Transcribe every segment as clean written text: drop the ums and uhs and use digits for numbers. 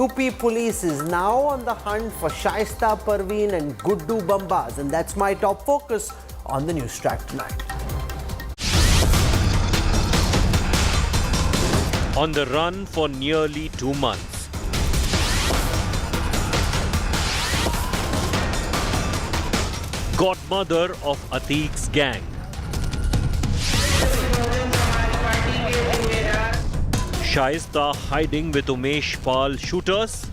UP police is now on the hunt for Shaista Parveen and Guddu Bambas, and that's my top focus on the Newstrack tonight. On the run for nearly 2 months. Godmother of Atiqs Gang. Shaista hiding with Umesh Pal shooters.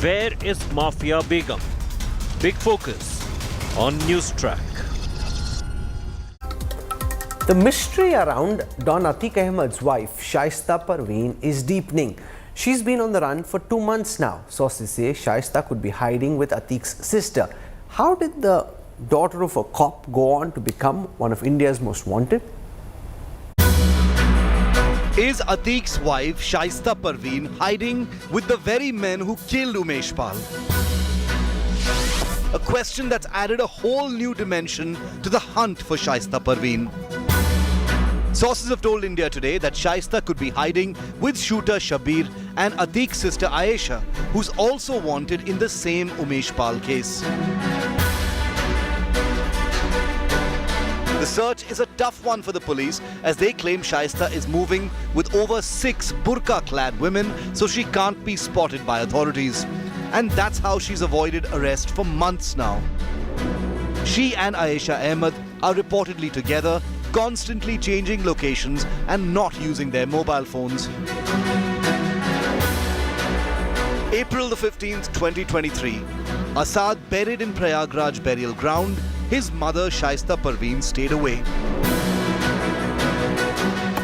Where is Mafia Begum? Big focus on Newstrack. The mystery around Don Atiq Ahmed's wife, Shaista Parveen, is deepening. She's been on the run for 2 months now. Sources say Shaista could be hiding with Atiq's sister. How did the daughter of a cop go on to become one of India's most wanted? Is Atiq's wife, Shaista Parveen, hiding with the very men who killed Umesh Pal? A question that's added a whole new dimension to the hunt for Shaista Parveen. Sources have told India Today that Shaista could be hiding with shooter Shabir and Atiq's sister Ayesha, who's also wanted in the same Umesh Pal case. The search is a tough one for the police as they claim Shaista is moving with over 6 burqa-clad women so she can't be spotted by authorities. And that's how she's avoided arrest for months now. She and Ayesha Ahmed are reportedly together, constantly changing locations and not using their mobile phones. April the 15th, 2023. Asad buried in Prayagraj burial ground. His mother, Shaista Parveen, stayed away.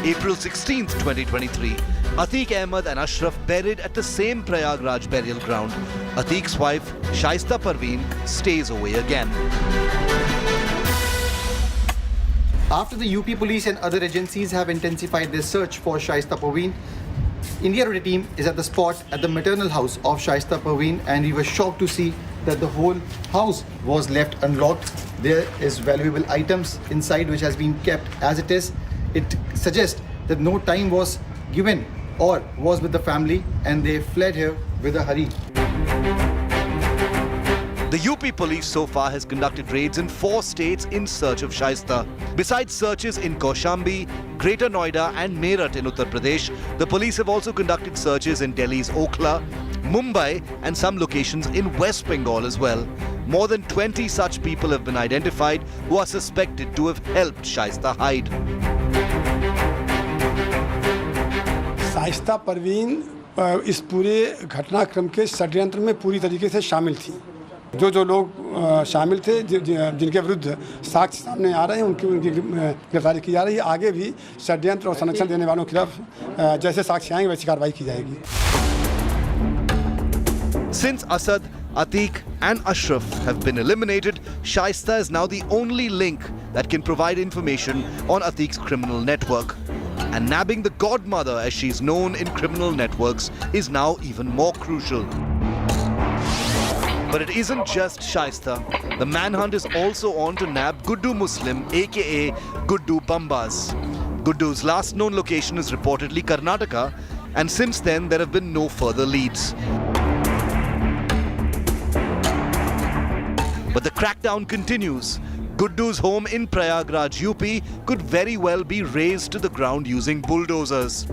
April 16th, 2023. Atiq Ahmed and Ashraf buried at the same Prayagraj burial ground. Atiq's wife, Shaista Parveen, stays away again. After the UP police and other agencies have intensified their search for Shaista Parveen, India Today team is at the spot at the maternal house of Shaista Parveen, and we were shocked to see that the whole house was left unlocked. There is valuable items inside which has been kept as it is. It suggests that no time was given or was with the family, and they fled here with a hurry. The UP police so far has conducted raids in 4 states in search of Shaista. Besides searches in Kaushambi, Greater Noida and Meerut in Uttar Pradesh, the police have also conducted searches in Delhi's Okhla, Mumbai and some locations in West Bengal as well. More than 20 such people have been identified who are suspected to have helped Shaista hide. Shaista Parveen इस पूरे घटनाक्रम के षड्यंत्र में पूरी तरीके से शामिल थी। जो लोग शामिल थे, जिनके विरुद्ध साक्ष्य सामने आ रहे हैं, उनकी गिरफ्तारी की जा रही है। आगे भी षड्यंत्र और संरक्षण देने वालों के खिलाफ जैसे साक्ष्य आएंगे वैसी कार्रवाई की जाएगी। Since Asad, Atiq and Ashraf have been eliminated, Shaista is now the only link that can provide information on Atiq's criminal network. And nabbing the Godmother, as she's known in criminal networks, is now even more crucial. But it isn't just Shaista. The manhunt is also on to nab Guddu Muslim, aka Guddu Bambas. Guddu's last known location is reportedly Karnataka, and since then there have been no further leads. But the crackdown continues. Guddu's home in Prayagraj, UP could very well be razed to the ground using bulldozers.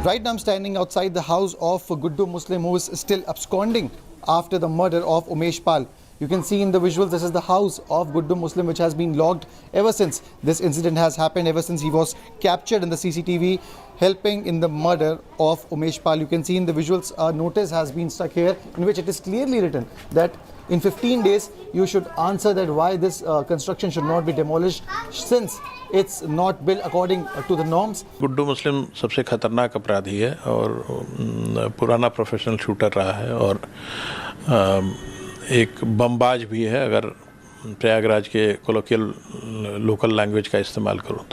Right now I'm standing outside the house of Guddu Muslim, who is still absconding after the murder of Umesh Pal. You can see in the visuals, this is the house of Guddu Muslim, which has been logged ever since this incident has happened, ever since he was captured in the CCTV helping in the murder of Umesh Pal. You can see in the visuals a notice has been stuck here in which it is clearly written that in 15 days you should answer that why this construction should not be demolished since it's not built according to the norms. Guddu मुस्लिम सबसे खतरनाक अपराधी है और पुराना professional shooter रहा है और एक बमबाज भी है, अगर प्रयागराज के कोलोकियल लोकल लैंग्वेज का इस्तेमाल करूँ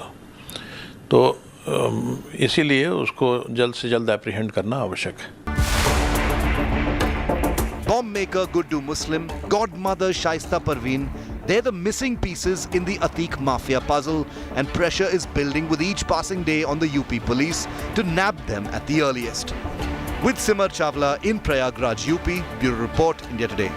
तो इसीलिए उसको जल्द से जल्द एप्रीहेंड करना आवश्यक है। Bomb maker Guddu Muslim, Godmother Shaista Parveen, They're the missing pieces in the Atiq Mafia puzzle, and pressure is building with each passing day on the UP police to nab them at the earliest. With Simar Chawla in Prayagraj, UP, Bureau Report, India Today.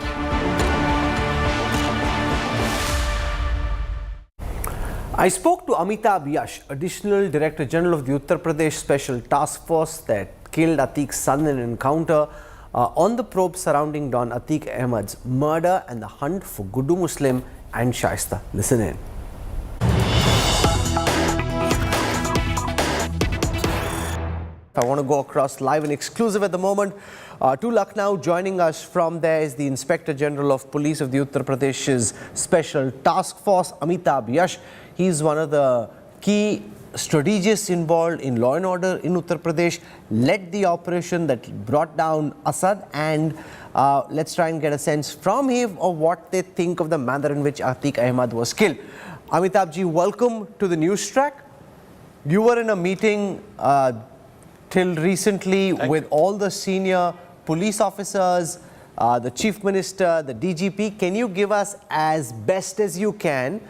I spoke to Amitabh Yash, Additional Director General of the Uttar Pradesh Special Task Force that killed Atiq's son in an encounter, on the probe surrounding Don Atiq Ahmed's murder and the hunt for Guddu Muslim and Shaista. Listen in. I want to go across live and exclusive at the moment to Lucknow. Joining us from there is the Inspector General of Police of the Uttar Pradesh's Special Task Force, Amitabh Yash. He's one of the key strategists involved in law and order in Uttar Pradesh, led the operation that brought down Asad, and let's try and get a sense from him of what they think of the manner in which Atiq Ahmed was killed. Amitabh ji, welcome to the Newstrack. You were in a meeting till recently with all the senior police officers, the Chief Minister, the DGP. Can you give us, as best as you can,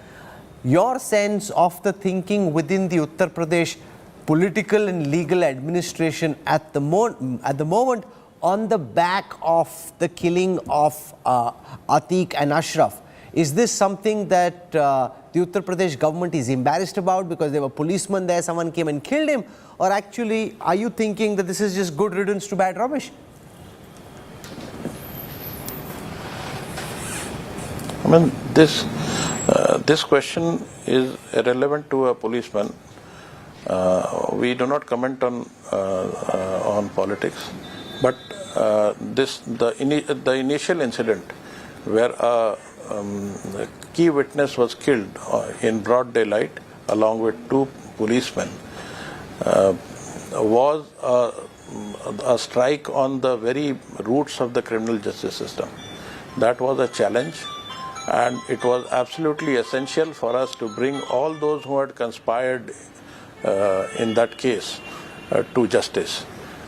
your sense of the thinking within the Uttar Pradesh political and legal administration at the moment on the back of the killing of Atiq and Ashraf? Is this something that the Uttar Pradesh government is embarrassed about because there were policemen there, someone came and killed him? Or actually, are you thinking that this is just good riddance to bad rubbish? I mean, this question is irrelevant to a policeman. We do not comment on politics, but the initial incident where a key witness was killed in broad daylight along with two policemen was a strike on the very roots of the criminal justice system. That was a challenge, and it was absolutely essential for us to bring all those who had conspired in that case to justice.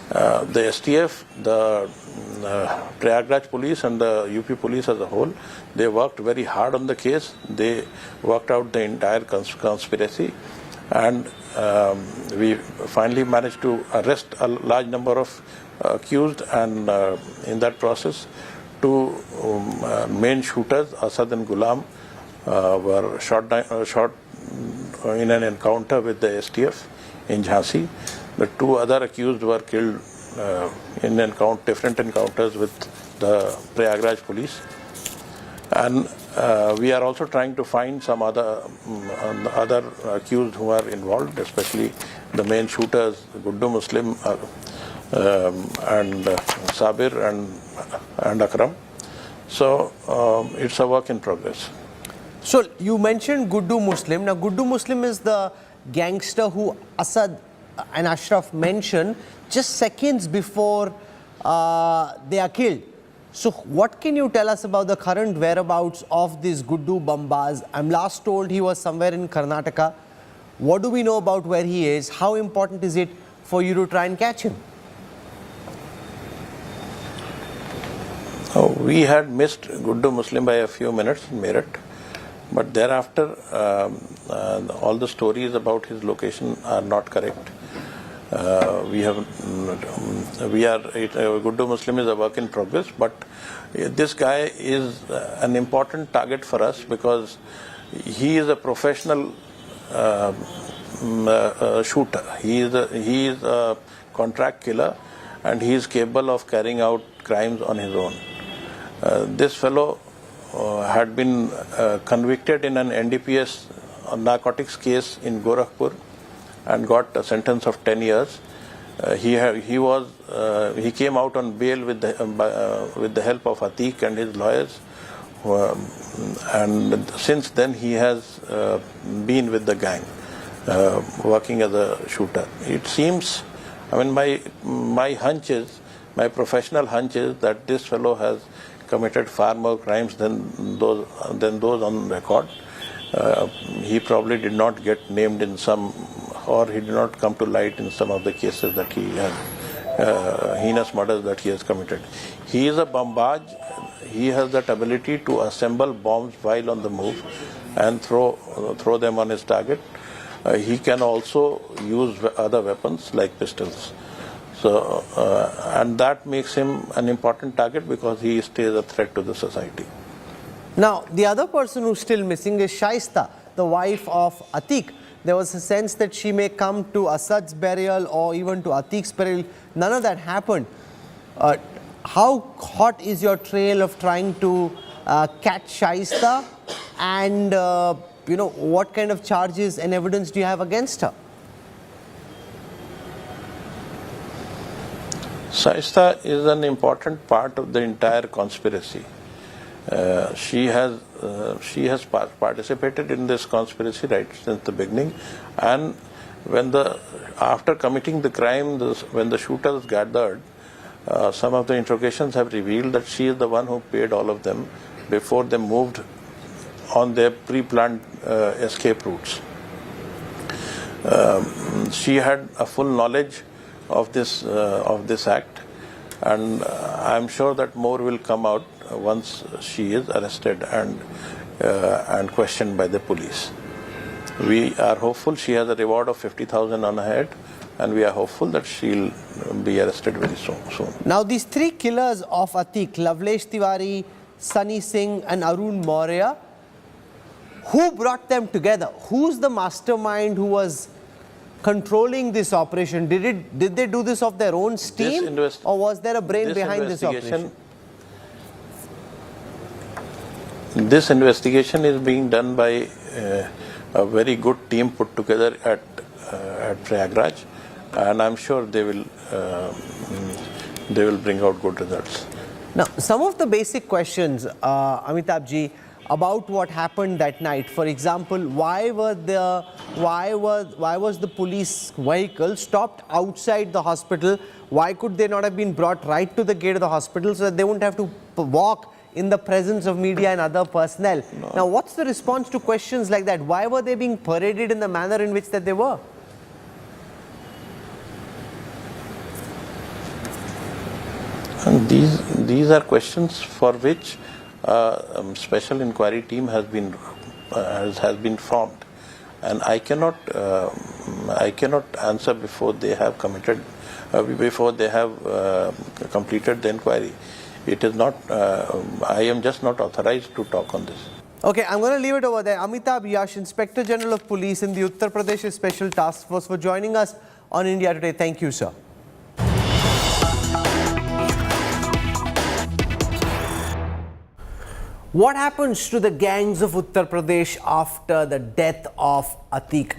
The STF, the Prayagraj police and the UP police as a whole, they worked very hard on the case. They worked out the entire conspiracy, and we finally managed to arrest a large number of accused, and in that process, two main shooters, Asad and Ghulam, were shot in an encounter with the STF in Jhansi. The two other accused were killed in different encounters with the Prayagraj police. And we are also trying to find some other accused who are involved, especially the main shooters, Guddu Muslim and Sabir and Akram. So it's a work in progress. So you mentioned Guddu Muslim. Now Guddu Muslim is the gangster who Asad and Ashraf mentioned just seconds before they are killed. So what can you tell us about the current whereabouts of this Guddu Bambaz? I'm last told he was somewhere in Karnataka. What do we know about where he is? How important is it for you to try and catch him? We had missed Guddu Muslim by a few minutes in Meerut, but thereafter all the stories about his location are not correct. Guddu Muslim is a work in progress, but this guy is an important target for us because he is a professional shooter. He is a contract killer, and he is capable of carrying out crimes on his own. This fellow had been convicted in an NDPS narcotics case in Gorakhpur and got a sentence of 10 years. He came out on bail with the help of Atiq and his lawyers, and since then he has been with the gang, working as a shooter. It seems, I mean, my professional hunch is that this fellow has committed far more crimes than those on record. He probably did not get named in some, or he did not come to light in some of the cases that he has, heinous murders that he has committed. He is a Bambaj. he has that ability to assemble bombs while on the move and throw them on his target. He can also use other weapons like pistols. So, and that makes him an important target because he stays a threat to the society. Now, the other person who's still missing is Shaista, the wife of Atiq. There was a sense that she may come to Asad's burial or even to Atiq's burial. None of that happened. How hot is your trail of trying to catch Shaista, and what kind of charges and evidence do you have against her? Shaista is an important part of the entire conspiracy. She has participated in this conspiracy right since the beginning, and after committing the crime, when the shooters gathered, some of the interrogations have revealed that she is the one who paid all of them before they moved on their pre-planned escape routes. She had a full knowledge of this act, and I'm sure that more will come out once she is arrested and questioned by the police. We are hopeful. She has a reward of 50,000 on her head, and we are hopeful that she'll be arrested very soon. Now, these three killers of Atiq, Lavlesh Tiwari, Sunny Singh and Arun Maurya, who brought them together? Who's the mastermind who was controlling this operation? Did they do this of their own steam, or was there a brain behind this operation? This investigation is being done by a very good team put together at Prayagraj, and I'm sure they will bring out good results. Now, some of the basic questions, Amitabh ji, about what happened that night. For example, why was the police vehicle stopped outside the hospital? Why could they not have been brought right to the gate of the hospital so that they wouldn't have to walk in the presence of media and other personnel? No. Now, what's the response to questions like that? Why were they being paraded in the manner in which that they were? And these are questions for which special inquiry team has been formed, and I cannot answer before they have completed the inquiry. It is not. I am just not authorized to talk on this. Okay, I'm going to leave it over there. Amitabh Yash, Inspector General of Police in the Uttar Pradesh Special Task Force, for joining us on India Today. Thank you, sir. What happens to the gangs of Uttar Pradesh after the death of Atiq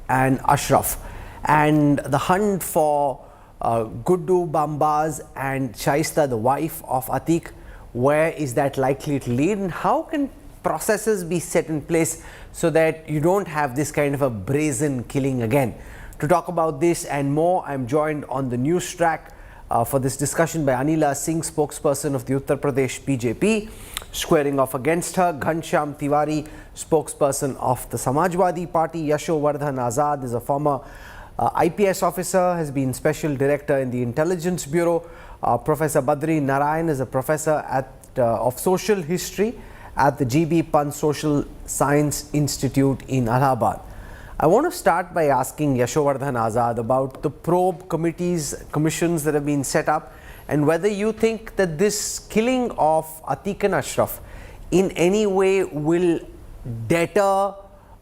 and Ashraf, and the hunt for Guddu, Bambaz and Shaista, the wife of Atiq? Where is that likely to lead, and how can processes be set in place so that you don't have this kind of a brazen killing again? To talk about this and more, I'm joined on the Newstrack for this discussion by Anila Singh, spokesperson of the Uttar Pradesh BJP. Squaring off against her, Ghanshyam Tiwari, spokesperson of the Samajwadi Party. Yashovardhan Azad is a former IPS officer, has been special director in the Intelligence Bureau. Professor Badri Narayan is a professor of social history at the GB Pant Social Science Institute in Allahabad. I want to start by asking Yashovardhan Azad about the probe commissions that have been set up, and whether you think that this killing of Atiq and Ashraf in any way will deter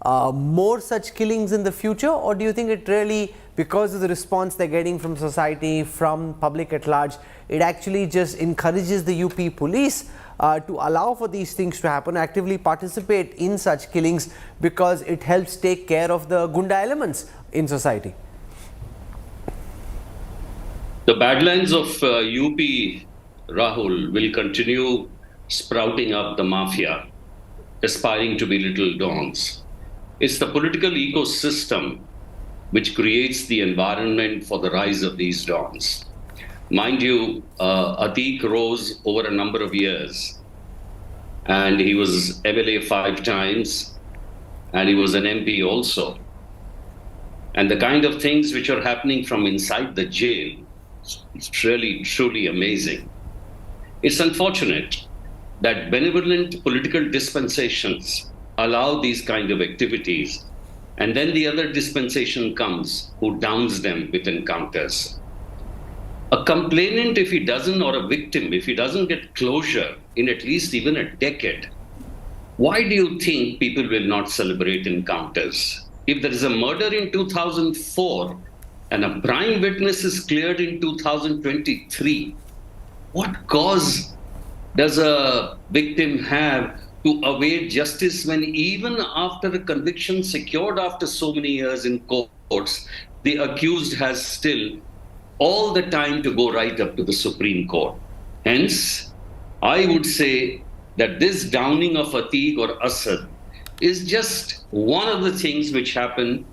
more such killings in the future, or do you think it really, because of the response they're getting from society, from public at large, it actually just encourages the UP police to allow for these things to happen, actively participate in such killings, because it helps take care of the gunda elements in society? The badlands of UP, Rahul, will continue sprouting up the mafia, aspiring to be little dons. It's the political ecosystem which creates the environment for the rise of these dons. Mind you, Atiq rose over a number of years, and he was MLA 5 times, and he was an MP also. And the kind of things which are happening from inside the jail, it's really, truly amazing. It's unfortunate that benevolent political dispensations allow these kind of activities, and then the other dispensation comes who downs them with encounters. A complainant, if he doesn't, or a victim, if he doesn't get closure in at least even a decade, why do you think people will not celebrate encounters? If there is a murder in 2004 and a prime witness is cleared in 2023, what cause does a victim have to await justice when even after a conviction secured after so many years in courts, the accused has still all the time to go right up to the Supreme Court? Hence, I would say that this downing of Atiq or Asad is just one of the things which happen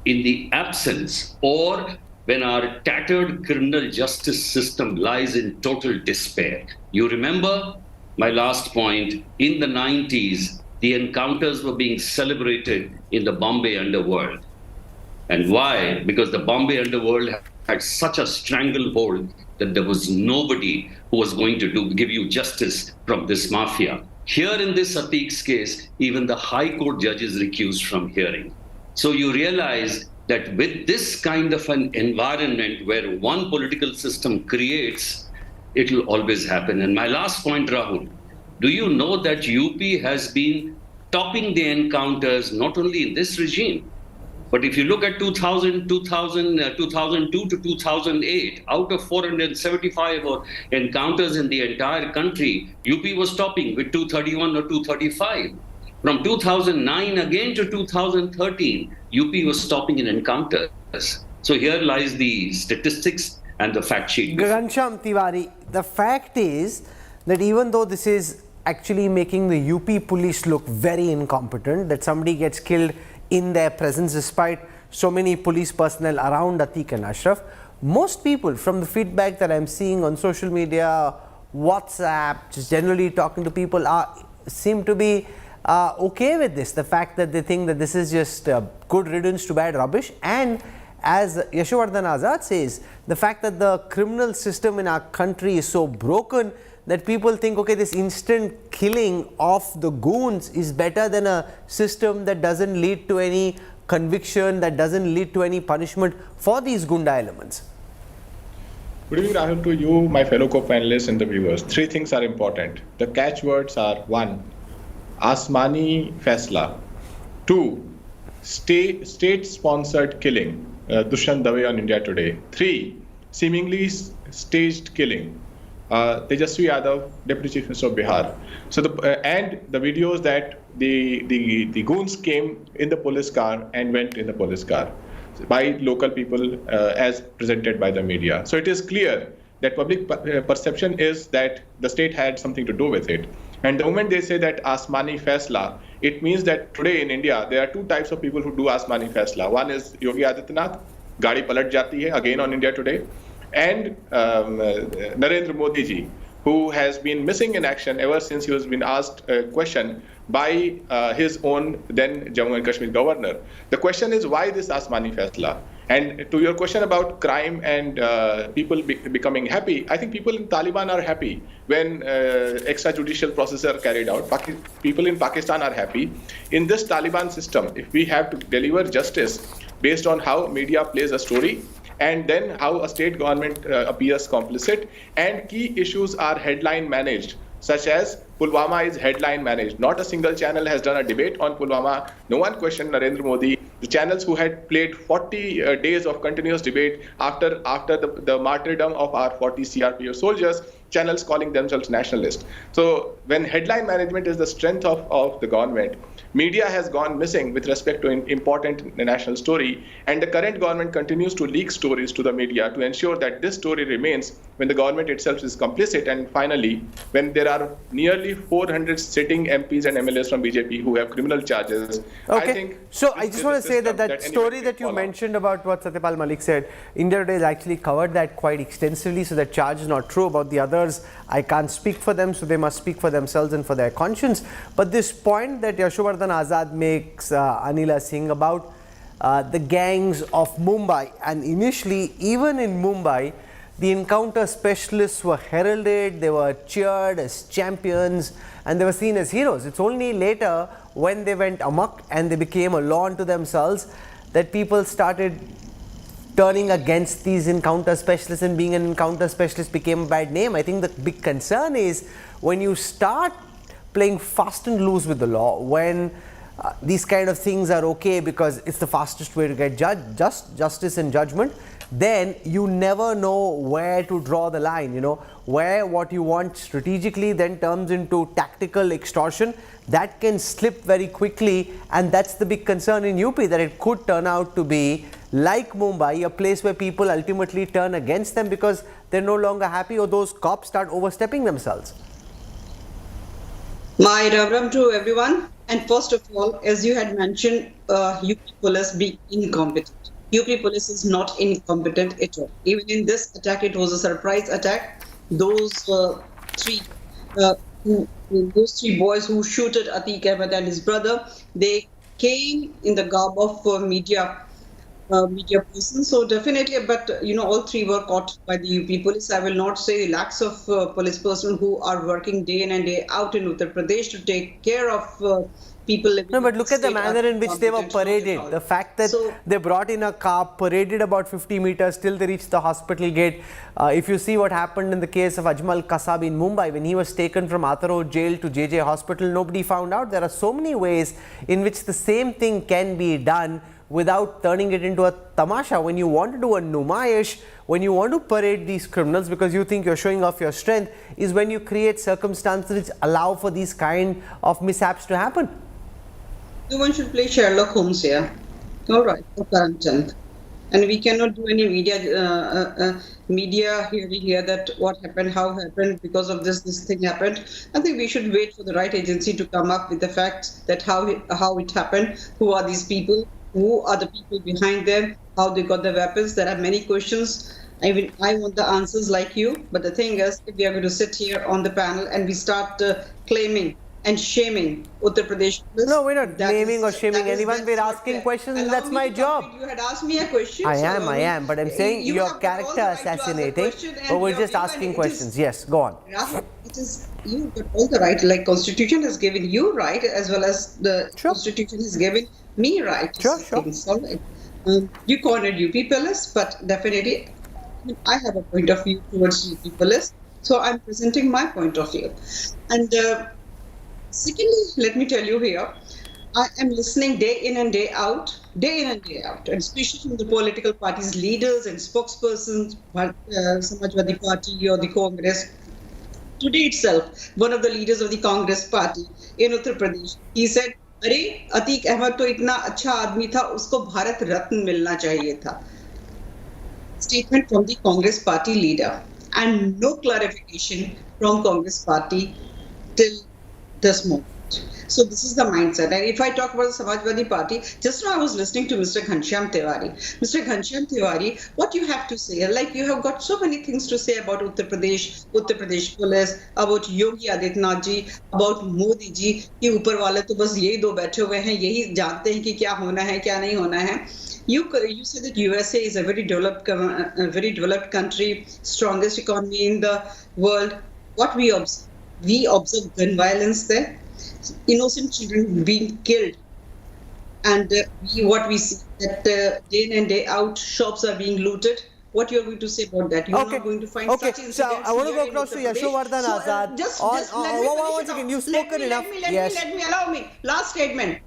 in the absence or when our tattered criminal justice system lies in total despair. You remember my last point, in the 90s, the encounters were being celebrated in the Bombay underworld. And why? Because the Bombay underworld had such a stranglehold that there was nobody who was going to give you justice from this mafia. Here in this Atiq's case, even the High Court judges recused from hearing. So you realize that with this kind of an environment where one political system creates, it will always happen. And my last point, Rahul, do you know that UP has been topping the encounters not only in this regime, but if you look at 2002 to 2008, out of 475 encounters in the entire country, UP was topping with 231 or 235. From 2009 again to 2013, UP was stopping in encounters. So here lies the statistics and the fact sheet. Ghanshyam Tiwari, the fact is that even though this is actually making the UP police look very incompetent, that somebody gets killed in their presence despite so many police personnel around Atiq and Ashraf, most people from the feedback that I'm seeing on social media, WhatsApp, just generally talking to people, seem to be okay with this. The fact that they think that this is just good riddance to bad rubbish, and as Yashowardhan Azad says, the fact that the criminal system in our country is so broken that people think, okay, this instant killing of the goons is better than a system that doesn't lead to any conviction, that doesn't lead to any punishment for these gunda elements. Good evening, Rahul, to you, my fellow co-panelists and the viewers. Three things are important. The catchwords are: 1, Asmani Faisla; 2, state-sponsored killing, Dushyant Dave on India Today; 3, seemingly staged killing, Tejasvi Yadav, Deputy Chief Minister of Bihar. So and the videos that the goons came in the police car and went in the police car by local people as presented by the media. So it is clear that public perception is that the state had something to do with it. And the moment they say that Asmani Faisla, it means that today in India, there are two types of people who do Asmani Faisla. One is Yogi Adityanath, Gaadi Palat Jati Hai, again on India Today, and Narendra Modi ji, who has been missing in action ever since he was been asked a question by his own then Jammu and Kashmir governor. The question is, why this Asmani Faisla? And to your question about crime and people becoming happy, I think people in Taliban are happy when extrajudicial processes are carried out. People in Pakistan are happy. In this Taliban system, if we have to deliver justice based on how media plays a story, and then how a state government appears complicit, and key issues are headline managed, such as Pulwama is headline managed. Not a single channel has done a debate on Pulwama. No one questioned Narendra Modi. The channels who had played 40 days of continuous debate after the martyrdom of our 40 CRPF soldiers, channels calling themselves nationalist. So when headline management is the strength of the government, media has gone missing with respect to an important national story, and the current government continues to leak stories to the media to ensure that this story remains when the government itself is complicit. And finally, when there are nearly 400 sitting MPs and MLAs from BJP who have criminal charges, okay. I think... So I just want to say that story that you mentioned about what Satyapal Malik said, India Today has actually covered that quite extensively, so that charge is not true. About the others, I can't speak for them, so they must speak for themselves and for their conscience. But this point that Yashowardhan Azad makes, Anila Singh, about the gangs of Mumbai, and initially even in Mumbai the encounter specialists were heralded, they were cheered as champions, and they were seen as heroes. It's only later when they went amok and they became a law unto themselves that people started turning against these encounter specialists, and being an encounter specialist became a bad name. I think the big concern is when you start playing fast and loose with the law, when these kind of things are okay because it's the fastest way to get justice and judgment, then you never know where to draw the line, where what you want strategically then turns into tactical extortion. That can slip very quickly, and that's the big concern in UP, that it could turn out to be like Mumbai, a place where people ultimately turn against them because they're no longer happy, or those cops start overstepping themselves. My ram to everyone. And first of all, as you had mentioned, UP police being incompetent. UP police is not incompetent at all. Even in this attack, it was a surprise attack. Those three boys who shooted Atiq Ahmed and his brother, they came in the garb of media person. So definitely, but all three were caught by the UP police. I will not say lakhs of police personnel who are working day in and day out in Uttar Pradesh to take care of people living. No, but look at the manner in which they were paraded. The fact that they brought in a car, paraded about 50 meters till they reached the hospital gate. If you see what happened in the case of Ajmal Kasab in Mumbai, when he was taken from Atharo jail to JJ hospital, nobody found out. There are so many ways in which the same thing can be done without turning it into a tamasha. When you want to do a numayish, when you want to parade these criminals because you think you're showing off your strength, is when you create circumstances which allow for these kind of mishaps to happen. One should play Sherlock Holmes here. All right, and we cannot do any media hearing here that what happened, how happened, because of this thing happened. I think we should wait for the right agency to come up with the facts that how it happened, who are these people, who are the people behind them, how they got the weapons. There are many questions. I want the answers like you, but the thing is, if we are going to sit here on the panel and we start claiming and shaming Uttar Pradesh. No, we're not naming or shaming anyone. We're asking questions, and that's my job. You had asked me a question. I am, but I'm saying you're character assassinating, but we're just asking questions. Yes, go on. It is, you got all the right, like Constitution has given you right, as well as the Constitution has given me right. Sure. You cornered UP police, but definitely I have a point of view towards UP police, so I'm presenting my point of view. And secondly, let me tell you here, I am listening day in and day out, and especially from the political parties' leaders and spokespersons, Samajwadi Party or the Congress. Today itself, one of the leaders of the Congress Party in Uttar Pradesh, he said, "Arey, Atiq Ahmed to itna acha aadmi tha, usko Bharat Ratna milna chahiye tha." Statement from the Congress Party leader, and no clarification from Congress Party till this moment. So this is the mindset. And if I talk about the Samajwadi Party, just now I was listening to Mr. Ghanshyam Tiwari. Mr. Ghanshyam Tiwari, what you have to say? Like, you have got so many things to say about Uttar Pradesh police, about Yogi Adityanath ji, about Modi ji, कि ऊपर वाले तो बस यही दो बैठे हुए हैं, यही जानते हैं कि क्या होना है, क्या नहीं होना है. You say that USA is a very developed country, strongest economy in the world. What we observe gun violence there, innocent children being killed, and what we see that day in and day out shops are being looted. What you are going to say about that? You are not going to find such incidents. So I want to go across to Yashovardhan Azad. One second, you've spoken enough. Let me allow me. Last statement.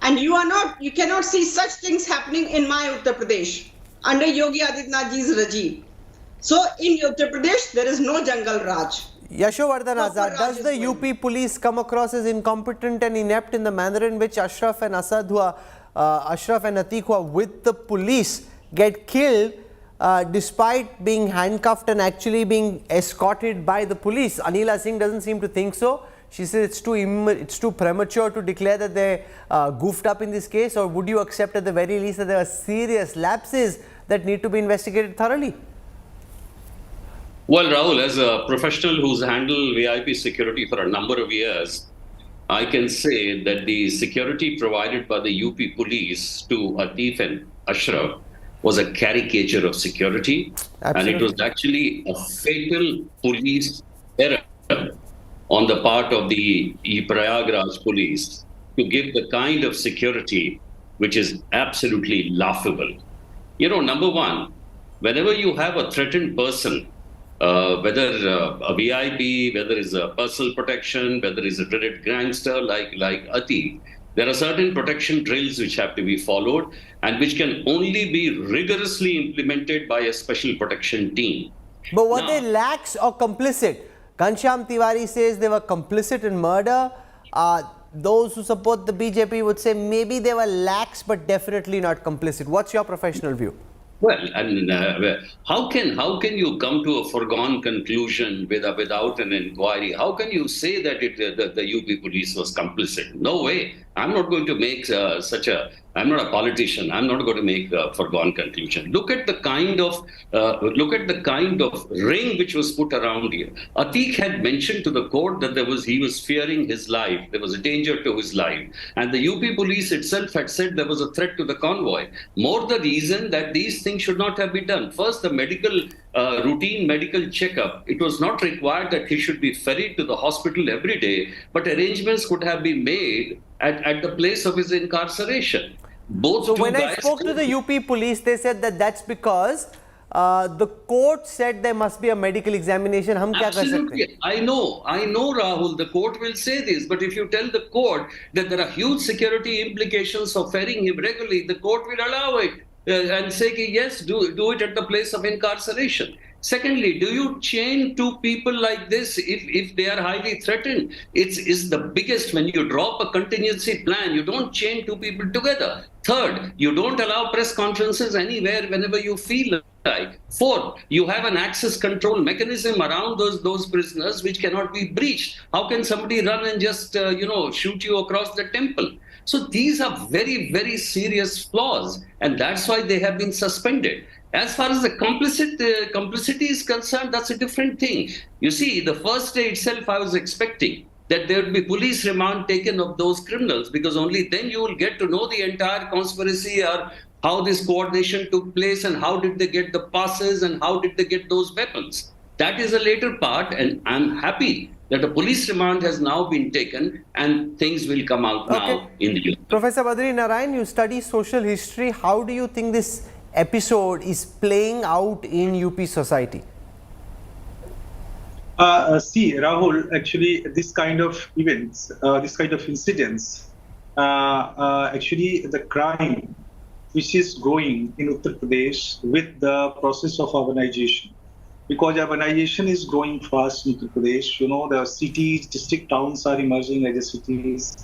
And you cannot see such things happening in my Uttar Pradesh under Yogi Adityanath ji's regime. So in Uttar Pradesh, there is no Jungle Raj. Yashovardhan Azad, does the UP police come across as incompetent and inept in the manner in which Ashraf and Atiq who are with the police get killed despite being handcuffed and actually being escorted by the police? Anila Singh doesn't seem to think so. She says it's too premature to declare that they goofed up in this case, or would you accept at the very least that there are serious lapses that need to be investigated thoroughly? Well, Rahul, as a professional who's handled VIP security for a number of years, I can say that the security provided by the UP police to Atiq and Ashraf was a caricature of security. Absolutely. And it was actually a fatal police error on the part of the Prayagraj police to give the kind of security which is absolutely laughable. You know, number one, whenever you have a threatened person, whether a VIP, whether it's a personal protection, whether it's a dreaded gangster like Atiq, there are certain protection drills which have to be followed and which can only be rigorously implemented by a special protection team. But were they lax or complicit? Ghanshyam Tiwari says they were complicit in murder. Those who support the BJP would say maybe they were lax but definitely not complicit. What's your professional view? Well, and how can you come to a foregone conclusion without an inquiry? How can you say that the UP police was complicit? No way. I'm not going to make I'm not a politician. I'm not going to make a foregone conclusion. Look at the kind of ring which was put around here. Atiq had mentioned to the court that he was fearing his life. There was a danger to his life, and the UP police itself had said there was a threat to the convoy. More the reason that these things should not have been done. First, the routine medical checkup. It was not required that he should be ferried to the hospital every day, but arrangements could have been made at the place of his incarceration. So when I spoke to the UP police, they said that that's because the court said there must be a medical examination. Absolutely. I know, Rahul, the court will say this, but if you tell the court that there are huge security implications of ferrying him regularly, the court will allow it and say, yes, do it at the place of incarceration. Secondly, do you chain two people like this if they are highly threatened? It's the biggest. When you drop a contingency plan, you don't chain two people together. Third, you don't allow press conferences anywhere whenever you feel like. Fourth, you have an access control mechanism around those prisoners which cannot be breached. How can somebody run and just shoot you across the temple? So these are very, very serious flaws, and that's why they have been suspended. As far as the complicity is concerned, that's a different thing. You see, the first day itself, I was expecting that there would be police remand taken of those criminals, because only then you will get to know the entire conspiracy or how this coordination took place and how did they get the passes and how did they get those weapons. That is a later part, and I'm happy that a police remand has now been taken and things will come out now in the UK. Professor Badri Narayan, you study social history. How do you think this episode is playing out in UP society? See, Rahul, actually, this kind of events, this kind of incidents, actually the crime which is growing in Uttar Pradesh with the process of urbanization. Because urbanization is growing fast in Uttar Pradesh. You know, the cities, district towns are emerging as the cities.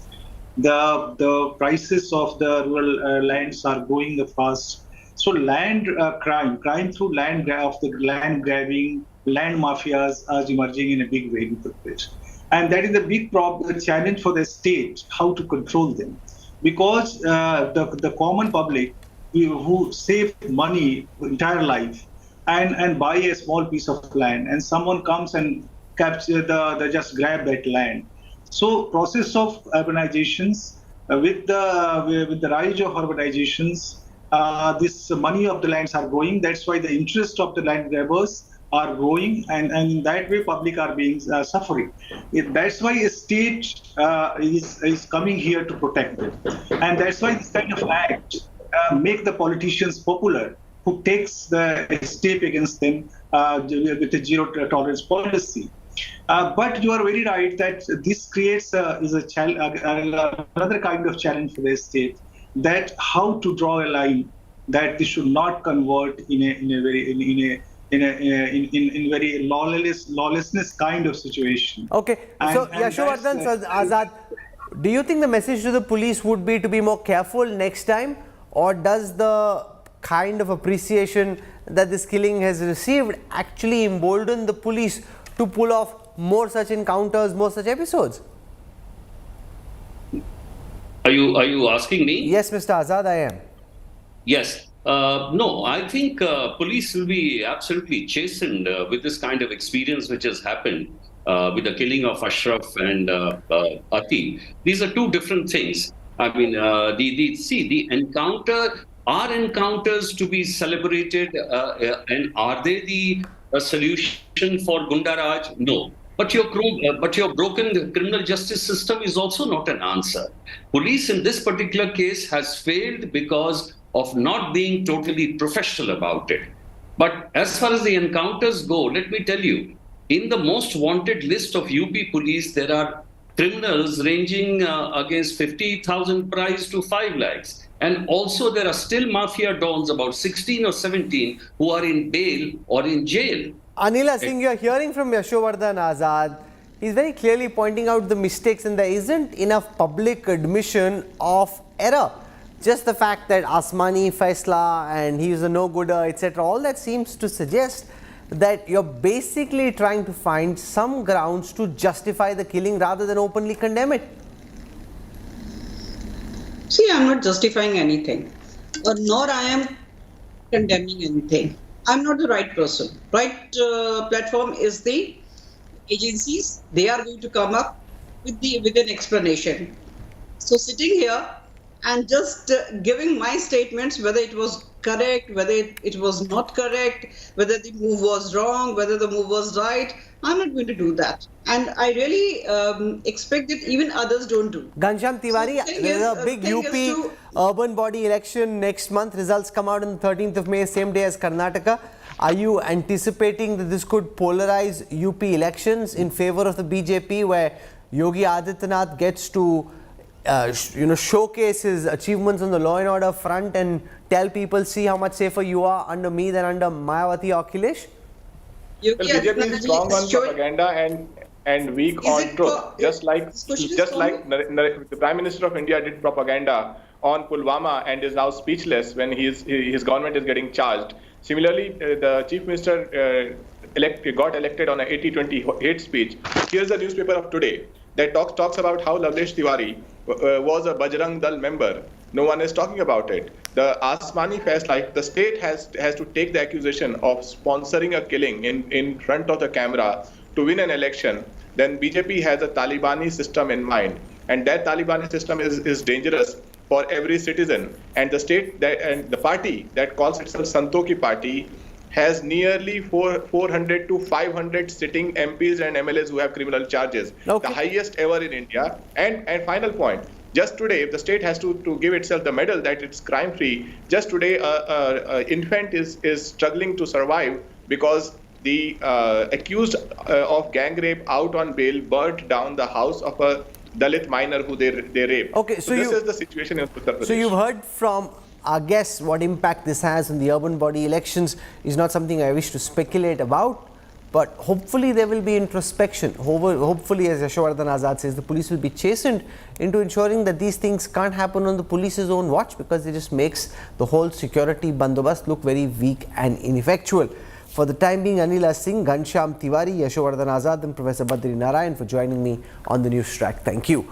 The prices of the rural lands are growing fast. So land crime through land grabbing, land mafias are emerging in a big way in Uttar Pradesh. And that is a big problem, challenge for the state, how to control them. Because the common public who save money entire life and buy a small piece of land, and someone comes and capture they just grab that land. So process of urbanizations, with the rise of urbanizations, this money of the lands are going. That's why the interest of the land grabbers are growing, and in that way public are being suffering. That's why a state is coming here to protect them, and that's why this kind of act make the politicians popular, who takes the step against them with a zero tolerance policy. But you are very right that this creates another kind of challenge for the state, that how to draw a line that this should not convert in a very lawlessness kind of situation. Okay, so Yashovardhan Azad, do you think the message to the police would be to be more careful next time, or does the kind of appreciation that this killing has received actually embolden the police to pull off more such encounters, more such episodes? Are you asking me? Yes, Mr. Azad, I am. Yes. No, I think police will be absolutely chastened with this kind of experience which has happened with the killing of Ashraf and Atiq. These are two different things. I mean, the encounter Are encounters to be celebrated, and are they the solution for Gundaraj? No. But your broken criminal justice system is also not an answer. Police in this particular case has failed because of not being totally professional about it. But as far as the encounters go, let me tell you, in the most wanted list of UP police, there are criminals ranging against 50,000 price to 5 lakhs. And also there are still mafia dons, about 16 or 17, who are in bail or in jail. Anila Singh, you're hearing from Yashovardhan Azad. He's very clearly pointing out the mistakes, and there isn't enough public admission of error. Just the fact that Asmani Faisla and he is a no-gooder, etc., all that seems to suggest that you're basically trying to find some grounds to justify the killing rather than openly condemn it. See, I'm not justifying anything, or nor I am condemning anything. I'm not the right person. Right platform is the agencies. They are going to come up with an explanation. So sitting here and just giving my statements, whether it was correct, whether it was not correct, whether the move was wrong, whether the move was right, I'm not going to do that. And I really expect that even others don't do. Ghanshyam Tiwari, So there's a big UP urban body election next month. Results come out on the 13th of May, same day as Karnataka. Are you anticipating that this could polarize UP elections in favor of the BJP, where Yogi Adityanath gets to showcase his achievements on the law and order front and tell people, see how much safer you are under me than under Mayawati or Akhilesh? Well, BJP is strong on propaganda and weak on truth. Just like the Prime Minister of India did propaganda on Pulwama and is now speechless when his government is getting charged. Similarly, the Chief Minister got elected on an 80-20 hate speech. Here's the newspaper of today that talks about how Lavlesh Tiwari was a Bajrang Dal member. No one is talking about it. The Asmani Fest, like the state has to take the accusation of sponsoring a killing in front of the camera to win an election. Then BJP has a Talibani system in mind, and that Talibani system is dangerous for every citizen. And the state and the party that calls itself Santoki Party has nearly 400 to 500 sitting MPs and MLAs who have criminal charges, the highest ever in India. And final point, just today, if the state has to give itself the medal that it's crime-free, just today, infant is struggling to survive because the accused of gang rape out on bail burnt down the house of a Dalit minor who they raped. Okay, so this is the situation in Uttar Pradesh. So you've heard from our guests what impact this has on the urban body elections. Is not something I wish to speculate about, but hopefully there will be introspection. Hopefully, as Yashovardhan Azad says, the police will be chastened into ensuring that these things can't happen on the police's own watch, because it just makes the whole security bandobast look very weak and ineffectual. For the time being, Anila Singh, Ghanshyam Tiwari, Yashovardhan Azad and Professor Badri Narayan for joining me on the Newstrack. Thank you.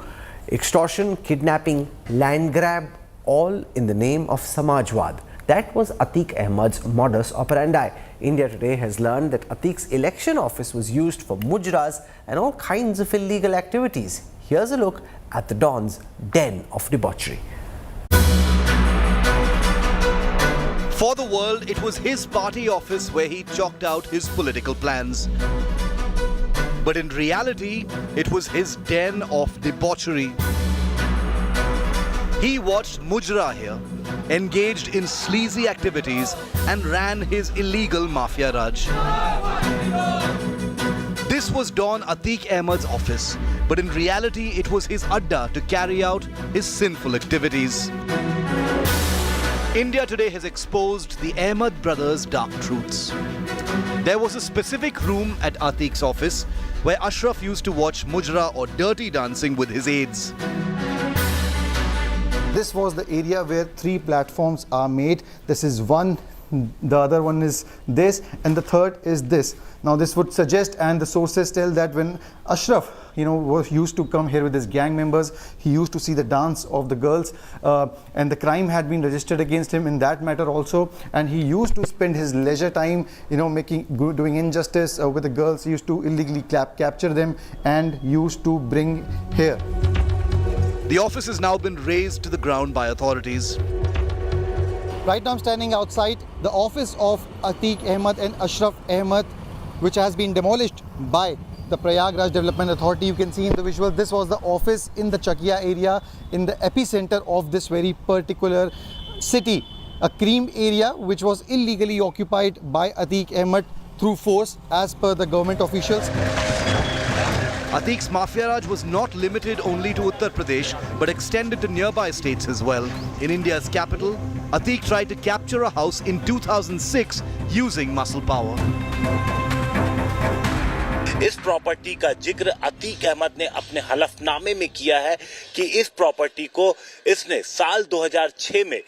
Extortion, kidnapping, land grab, all in the name of Samajwad. That was Atiq Ahmed's modus operandi. India Today has learned that Atiq's election office was used for mujras and all kinds of illegal activities. Here's a look at the Don's den of debauchery. For the world, it was his party office where he chalked out his political plans. But in reality, it was his den of debauchery. He watched mujra here, engaged in sleazy activities, and ran his illegal mafia raj. This was Don Atiq Ahmed's office, but in reality, it was his adda to carry out his sinful activities. India Today has exposed the Ahmed brothers' dark truths. There was a specific room at Atiq's office where Ashraf used to watch mujra or dirty dancing with his aides. This was the area where 3 platforms are made. This is one, the other one is this, and the third is this. Now this would suggest, and the sources tell, that when Ashraf used to come here with his gang members, he used to see the dance of the girls, and the crime had been registered against him in that matter also, and he used to spend his leisure time doing injustice with the girls. He used to illegally capture them and used to bring here. The office has now been razed to the ground by authorities. Right now I'm standing outside the office of Atiq Ahmed and Ashraf Ahmed, which has been demolished by the Prayagraj Development Authority. You can see in the visual, this was the office in the Chakia area, in the epicenter of this very particular city. A cream area which was illegally occupied by Atiq Ahmed through force as per the government officials. Atiq's Mafia Raj was not limited only to Uttar Pradesh, but extended to nearby states as well. In India's capital, Atiq tried to capture a house in 2006 using muscle power. इस property का जिक्र अतीक अहमद ने अपने हलफनामे में किया है कि इस प्रॉपर्टी को इसने साल 2006 में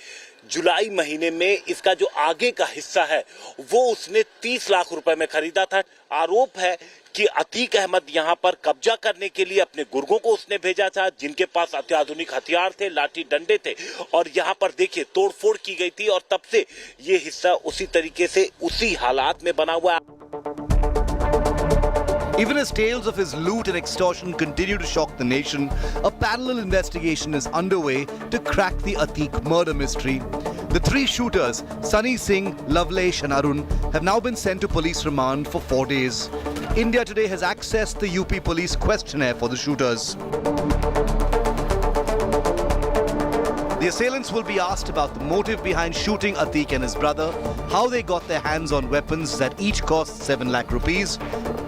जुलाई महीने में इसका जो आगे का हिस्सा है वो उसने 30 लाख रुपए में खरीदा था। आरोप है कि अतीक अहमद यहां पर कब्जा करने के लिए अपने गुर्गों को उसने भेजा था, जिनके पास अत्याधुनिक हथियार थे, लाठी डंडे थे, और यहां पर देखिए तोड़फोड़ की गई थी और तब से ये हिस्सा उसी तरीके से उसी हालात में बना हुआ है। Even as tales of his loot and extortion continue to shock the nation, a parallel investigation is underway to crack the Atiq murder mystery. The three shooters, Sunny Singh, Lavlesh and Arun, have now been sent to police remand for 4 days. India Today has accessed the UP police questionnaire for the shooters. The assailants will be asked about the motive behind shooting Atiq and his brother, how they got their hands on weapons that each cost 7 lakh rupees.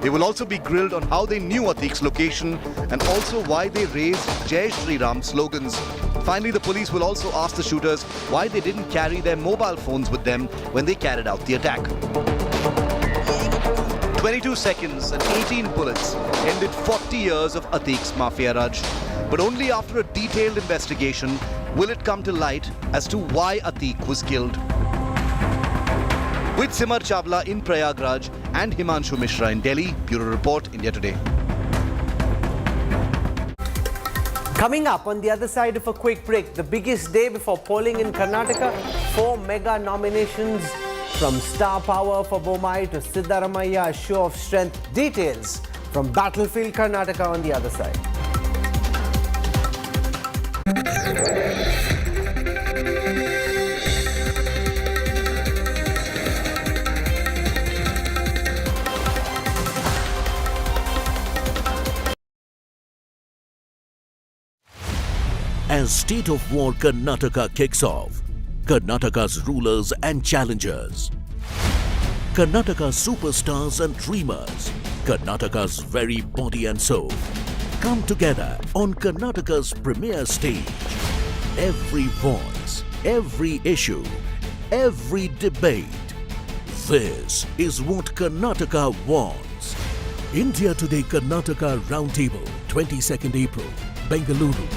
They will also be grilled on how they knew Atiq's location and also why they raised Jai Shri Ram slogans. Finally, the police will also ask the shooters why they didn't carry their mobile phones with them when they carried out the attack. 22 seconds and 18 bullets ended 40 years of Atiq's Mafia Raj. But only after a detailed investigation will it come to light as to why Atiq was killed. With Simar Chawla in Prayagraj and Himanshu Mishra in Delhi, Bureau Report, India Today. Coming up on the other side of a quick break, the biggest day before polling in Karnataka, 4 mega nominations from Star Power for Bomai to Siddaramaiah, a show of strength. Details from Battlefield Karnataka on the other side. As State of War Karnataka kicks off, Karnataka's rulers and challengers, Karnataka's superstars and dreamers, Karnataka's very body and soul, come together on Karnataka's premier stage. Every voice, every issue, every debate. This is what Karnataka wants. India Today Karnataka Roundtable, 22nd April, Bengaluru.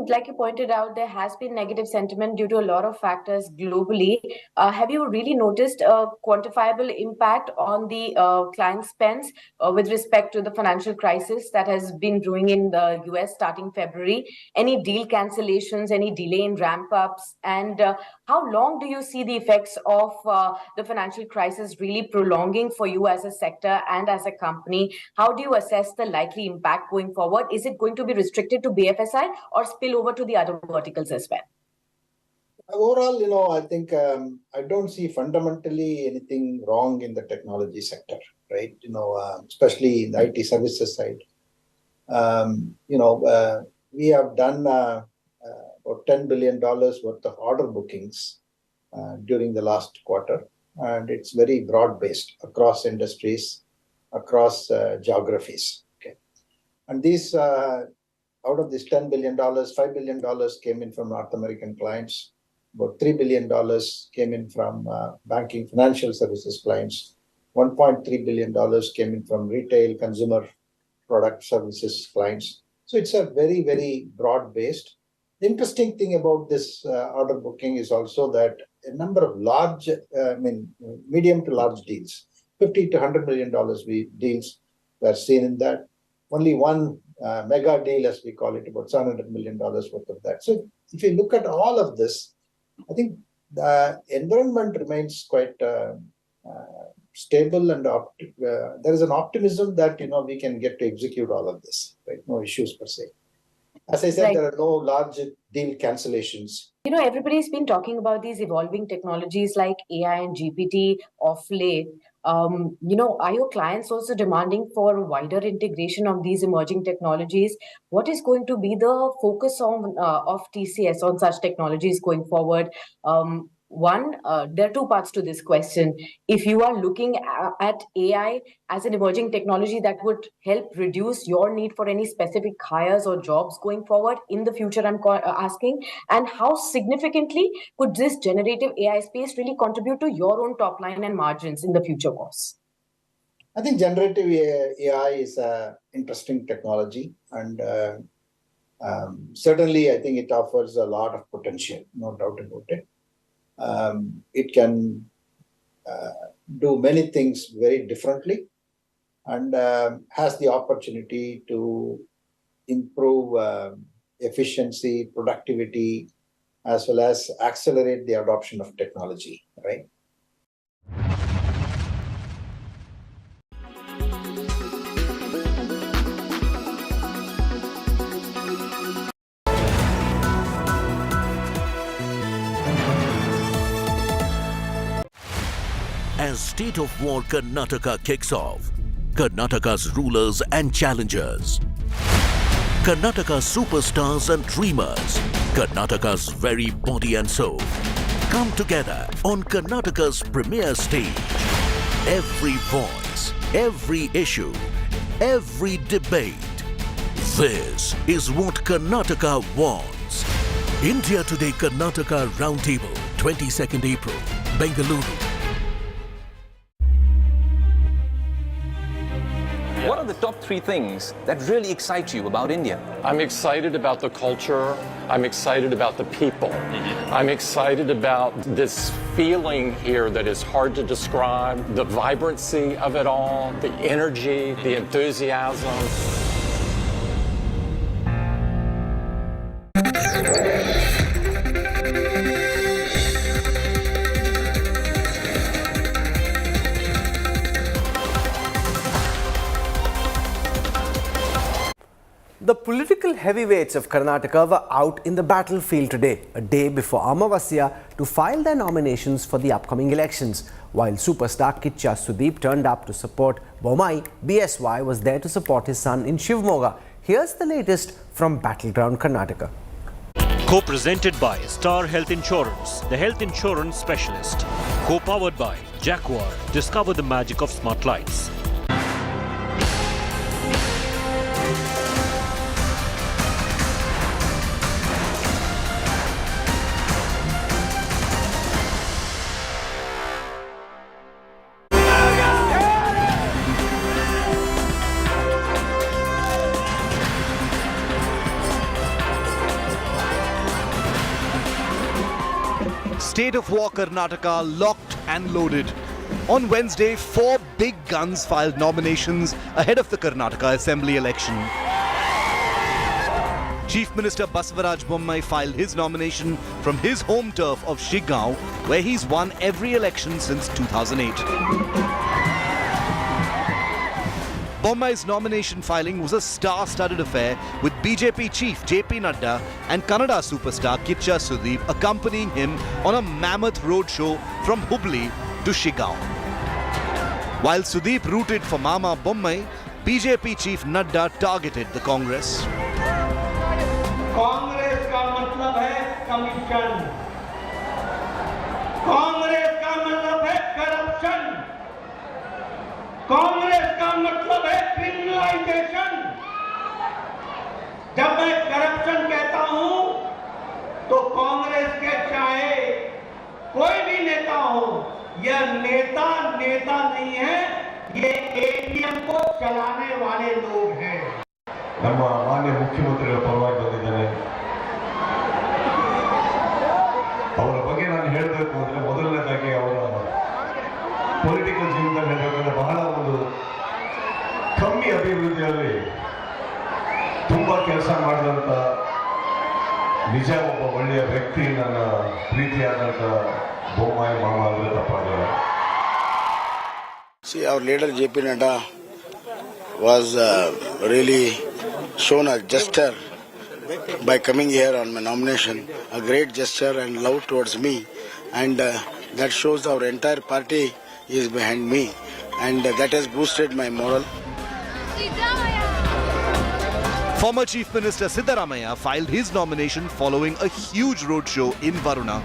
Like you pointed out, there has been negative sentiment due to a lot of factors globally. Have you really noticed a quantifiable impact on the client spends with respect to the financial crisis that has been brewing in the US starting February? Any deal cancellations, any delay in ramp-ups? And how long do you see the effects of the financial crisis really prolonging for you as a sector and as a company? How do you assess the likely impact going forward? Is it going to be restricted to BFSI or spill over to the other verticals as well? Overall, I think I don't see fundamentally anything wrong in the technology sector, right? Especially in the IT services side. We have done about $10 billion worth of order bookings during the last quarter, and it's very broad-based across industries, across geographies. Okay, and these. Out of this $10 billion, $5 billion came in from North American clients. About $3 billion came in from banking financial services clients. $1.3 billion came in from retail consumer product services clients. So it's a very, very broad-based. The interesting thing about this order booking is also that a number of large, medium to large deals, $50 to $100 million deals were seen in that. Only one mega deal, as we call it, about $700 million worth of that. So if you look at all of this, I think the environment remains quite stable and there is an optimism that we can get to execute all of this. Right? No issues per se. As I said, Right. there are no large deal cancellations. Everybody's been talking about these evolving technologies like AI and GPT of late. Are your clients also demanding for wider integration of these emerging technologies? What is going to be the focus of TCS on such technologies going forward? There are two parts to this question. If you are looking at AI as an emerging technology that would help reduce your need for any specific hires or jobs going forward in the future, I'm asking, and how significantly could this generative AI space really contribute to your own top line and margins in the future course? I think generative AI is an interesting technology, and certainly I think it offers a lot of potential, no doubt about it. It can do many things very differently, and has the opportunity to improve efficiency, productivity, as well as accelerate the adoption of technology, right? As State of War Karnataka kicks off, Karnataka's rulers and challengers, Karnataka's superstars and dreamers, Karnataka's very body and soul, come together on Karnataka's premier stage. Every voice, every issue, every debate. This is what Karnataka wants. India Today Karnataka Roundtable, 22nd April, Bengaluru. What are the top 3 things that really excite you about India? I'm excited about the culture. I'm excited about the people. I'm excited about this feeling here that is hard to describe, the vibrancy of it all, the energy, the enthusiasm. The political heavyweights of Karnataka were out in the battlefield today, a day before Amavasya, to file their nominations for the upcoming elections. While superstar Kicha Sudeep turned up to support Bommai, BSY was there to support his son in Shivamogga. Here's the latest from Battleground Karnataka. Co-presented by Star Health Insurance, the health insurance specialist. Co-powered by Jaguar, discover the magic of smart lights. State of War Karnataka locked and loaded. On Wednesday, 4 big guns filed nominations ahead of the Karnataka Assembly election. Chief Minister Basavaraj Bommai filed his nomination from his home turf of Shigaon, where he's won every election since 2008. Bommai's nomination filing was a star-studded affair, with BJP chief JP Nadda and Kannada superstar Kicha Sudeep accompanying him on a mammoth roadshow from Hubli to Shigaon. While Sudeep rooted for Mama Bommai, BJP chief Nadda targeted the Congress. Congress का मतलब है commission, Congress का मतलब है corruption, Congress का मतलब है criminalisation. जब मैं करप्शन कहता हूं तो कांग्रेस के चाहे कोई भी नेता हो, यह नेता नहीं है, ये एटीएम को चलाने वाले लोग हैं। ನಮ್ಮ ಮಾನ್ಯ ಮುಖ್ಯಮಂತ್ರಿಗಳ ಪರವಾಗಿ ಬಂದಿದ್ದೇನೆ. ಅವರ ಬಗ್ಗೆ ನಾನು ಹೇಳಬೇಕು ಅಂದರೆ ಮೊದಲನೇದಾಗಿ ಅವರ ಪೊಲಿಟಿಕಲ್ ಜೀವನದಲ್ಲಿ ಹೇಳಬೇಕಂದ್ರೆ ಬಹಳ ಒಂದು ಕಮ್ಮಿ ಅಭಿವೃದ್ಧಿಯಲ್ಲಿ ತುಂಬ ಕೆಲಸ ಮಾಡಿದಂಥ ನಿಜ ಒಬ್ಬ ಒಳ್ಳೆಯ ವ್ಯಕ್ತಿ, ನನ್ನ ಪ್ರೀತಿಯಾದಂಥ ಬೊಮ್ಮಾಯಿ ಮಾಮ ಅಂದರೆ ತಪ್ಪಾಗಲ್ಲ. See, our leader JP Nadda was really shown a gesture by coming here on my nomination, a great gesture and love towards me, and that shows our entire party is behind me, and that has boosted my morale. Former Chief Minister Siddaramaiah filed his nomination following a huge roadshow in Varuna.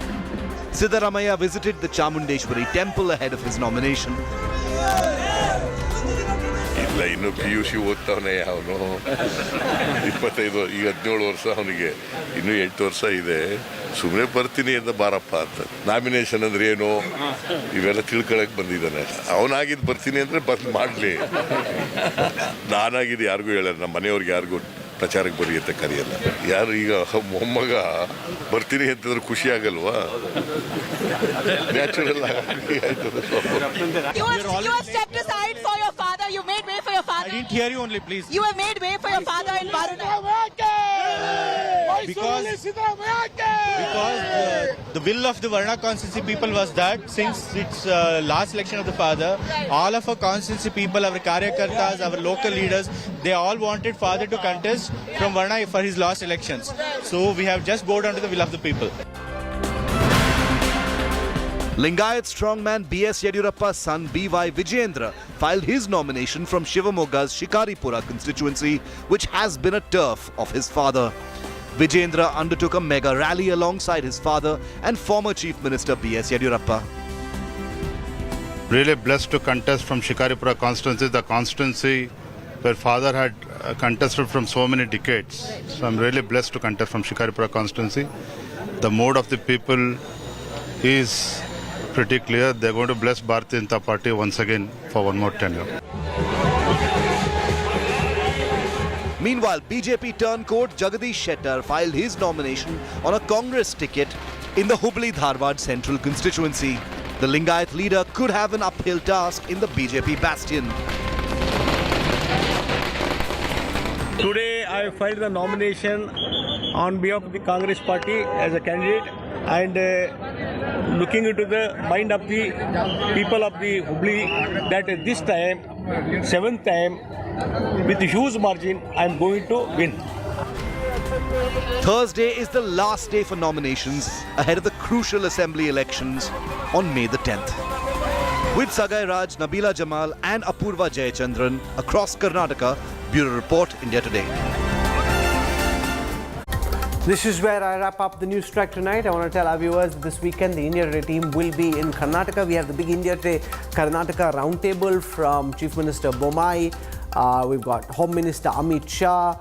Siddaramaiah visited the Chamundeshwari temple ahead of his nomination. ಇಲ್ಲ ಇನ್ನು PUC ಓದ್ತಾವನೆ ಅವನು 25 ಈಗ 17 ವರ್ಷ ಅವನಿಗೆ ಇನ್ನೂ 8 ವರ್ಷ ಇದೆ ಸುಮ್ಮನೆ ಬರ್ತೀನಿ ಅಂತ ಬಾರಪ್ಪ ಅಂತ ನಾಮಿನೇಷನ್ ಅಂದ್ರೆ ಏನು ಇವೆಲ್ಲ ತಿಳ್ಕೊಳಕ್ ಬಂದಿದ್ದಾನೆ ಅವನಾಗಿದ್ದು ಬರ್ತೀನಿ ಅಂದ್ರೆ ಬಂದು ಮಾಡಲಿ ನಾನಾಗಿದ್ದು ಯಾರಿಗೂ ಹೇಳಲ್ಲ ನಮ್ಮ ಮನೆಯವ್ರಿಗೆ ಯಾರಿಗೂ ಪ್ರಚಾರಕ್ಕೆ ಬರಿ ಅಂತ ಕರೆಯಲ್ಲ ಯಾರು ಈಗ ಮೊಮ್ಮಗ ಬರ್ತೀನಿ ಅಂತಂದ್ರೆ ಖುಷಿ ಆಗಲ್ವಾ ನ್ಯಾಚುರಲ್ ಆಗಿ ಆಯ್ತದೆ You have stepped aside for your father. You made way for your father. I didn't hear you only, please. You have made way for your father in Varuna. Because the will of the Varuna constituency people was that since its last election of the father, all of our constituency people, our karyakartas, our local leaders, they all wanted father to contest from Varuna for his last elections. So we have just bowed down to the will of the people. Lingayat strongman B.S. Yediyurappa's son B.Y. Vijayendra filed his nomination from Shivamogga's Shikaripura constituency, which has been a turf of his father. Vijayendra undertook a mega rally alongside his father and former Chief Minister B.S. Yediyurappa. Really blessed to contest from Shikaripura constituency, the constituency where father had contested from so many decades. So I'm really blessed to contest from Shikaripura constituency. The mood of the people is pretty clear. They're going to bless Bharatiya Janata Party once again for one more tenure. Meanwhile, BJP turncoat Jagadish Shettar filed his nomination on a Congress ticket in the Hubli-Dharwad Central constituency. The Lingayat leader could have an uphill task in the BJP bastion. Today I filed the nomination on behalf of the Congress party as a candidate, and looking into the mind of the people of the Hubli, that this time, 7th time, with a huge margin, I am going to win. Thursday is the last day for nominations ahead of the crucial assembly elections on May the 10th. With Sagai Raj, Nabila Jamal and Apurva Jayachandran across Karnataka, Bureau Report, India Today. This is where I wrap up the Newstrack tonight. I want to tell our viewers this weekend the India Today team will be in Karnataka. We have the big India Today Karnataka roundtable from Chief Minister Bommai. We've got Home Minister Amit Shah,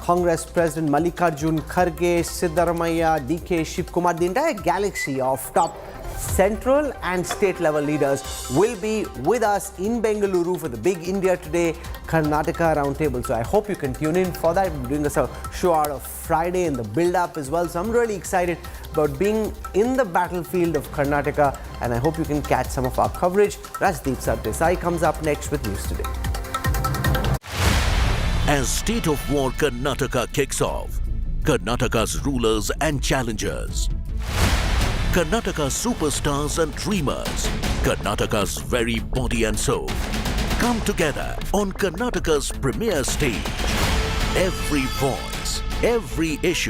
Congress President Mallikarjun Kharge, Siddaramaiah, DK Shivkumar. The entire galaxy of top central and state level leaders will be with us in Bengaluru for the big India Today Karnataka roundtable. So I hope you can tune in for that. We're doing a show out of Friday and the build up as well. So I'm really excited about being in the battlefield of Karnataka, and I hope you can catch some of our coverage. Rajdeep Sardesai comes up next with News Today. As State of War Karnataka kicks off, Karnataka's rulers and challengers, Karnataka's superstars and dreamers, Karnataka's very body and soul, come together on Karnataka's premier stage. Every voice, every issue,